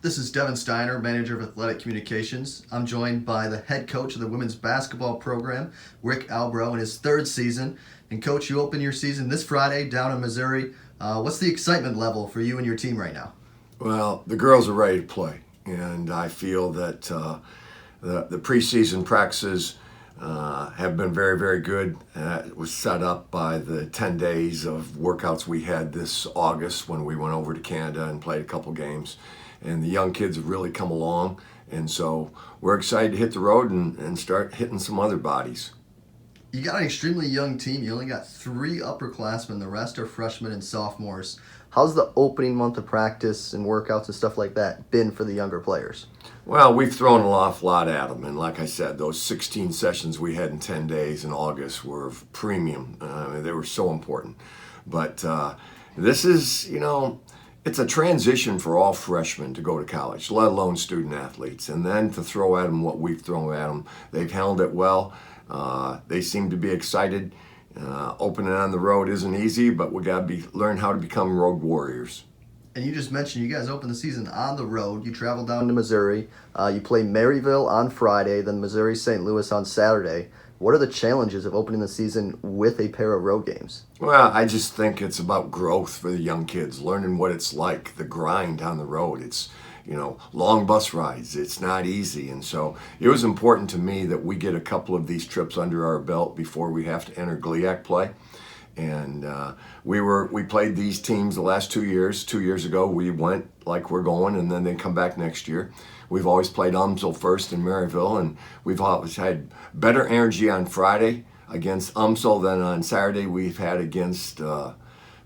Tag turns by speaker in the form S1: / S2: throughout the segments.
S1: This is Devin Steiner, Manager of Athletic Communications. I'm joined by the head coach of the women's basketball program, Rick Albro, in his third season. And Coach, you open your season this Friday down in Missouri. What's the excitement level for you and your team right now?
S2: Well, the girls are ready to play, and I feel that the preseason practices have been very, very good. It was set up by the 10 days of workouts we had this August when we went over to Canada and played a couple games. And the young kids have really come along, and so we're excited to hit the road and start hitting some other bodies.
S1: You got an extremely young team. You only got 3 upperclassmen. The rest are freshmen and sophomores. How's the opening month of practice and workouts and stuff like that been for the younger players?
S2: Well, we've thrown an awful lot at them, and like I said, those 16 sessions we had in 10 days in August were premium. They were so important. But this is, it's a transition for all freshmen to go to college, let alone student athletes. And then to throw at them what we've thrown at them, they've handled it well. They seem to be excited. Opening on the road isn't easy, but we got to learn how to become road warriors.
S1: And you just mentioned you guys opened the season on the road. You travel down to Missouri. You play Maryville on Friday, then Missouri-St. Louis on Saturday. What are the challenges of opening the season with a pair of road games?
S2: Well, I just think it's about growth for the young kids, learning what it's like, the grind on the road. It's, long bus rides. It's not easy. And so it was important to me that we get a couple of these trips under our belt before we have to enter GLIAC play. And we played these teams the last 2 years. 2 years ago, we went like we're going, and then they come back next year. We've always played UMSL first in Maryville, and we've always had better energy on Friday against UMSL than on Saturday we've had against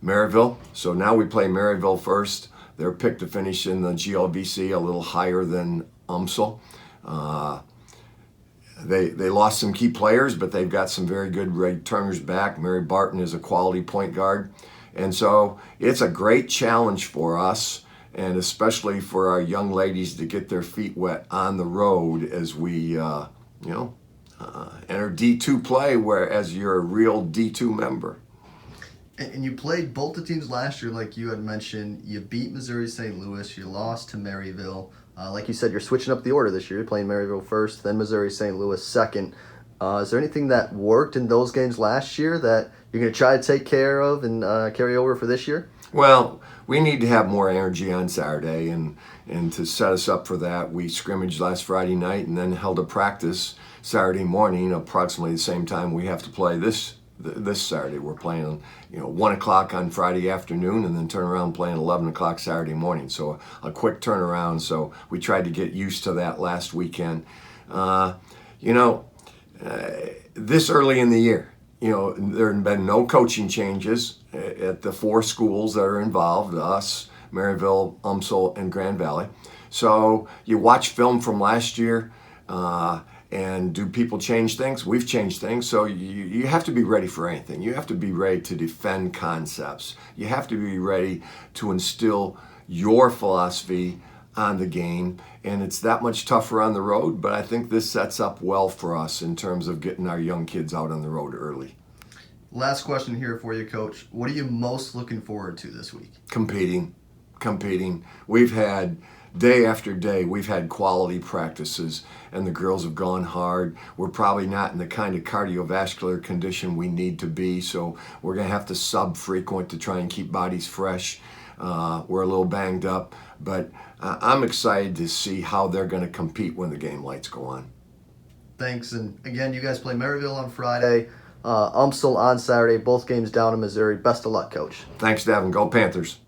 S2: Maryville. So now we play Maryville first. They're picked to finish in the GLVC a little higher than UMSL. They lost some key players, but they've got some very good returners back. Mary Barton is a quality point guard. And so it's a great challenge for us, and especially for our young ladies to get their feet wet on the road as we, enter D2 play, whereas you're a real D2 member.
S1: And you played both the teams last year, like you had mentioned. You beat Missouri-St. Louis. You lost to Maryville. Like you said, you're switching up the order this year. You're playing Maryville first, then Missouri-St. Louis second. Is there anything that worked in those games last year that you're going to try to take care of and carry over for this year?
S2: Well, we need to have more energy on Saturday, and to set us up for that, we scrimmaged last Friday night and then held a practice Saturday morning, approximately the same time we have to play this Saturday. We're playing 1 o'clock on Friday afternoon and then turn around playing 11 o'clock Saturday morning. So a quick turnaround. So we tried to get used to that last weekend. This early in the year, there have been no coaching changes at the 4 schools that are involved, us, Maryville, UMSL, and Grand Valley. So you watch film from last year, and do people change things? We've changed things. So you have to be ready for anything. You have to be ready to defend concepts. You have to be ready to instill your philosophy on the game. And it's that much tougher on the road, but I think this sets up well for us in terms of getting our young kids out on the road early.
S1: Last question here for you, Coach. What are you most looking forward to this week?
S2: Competing. We've had day after day, we've had quality practices, and the girls have gone hard. We're probably not in the kind of cardiovascular condition we need to be, so we're going to have to sub-frequent to try and keep bodies fresh. We're a little banged up, but I'm excited to see how they're going to compete when the game lights go on.
S1: Thanks, and again, you guys play Maryville on Friday, UMSL on Saturday, both games down in Missouri. Best of luck, Coach.
S2: Thanks, Devin. Go Panthers.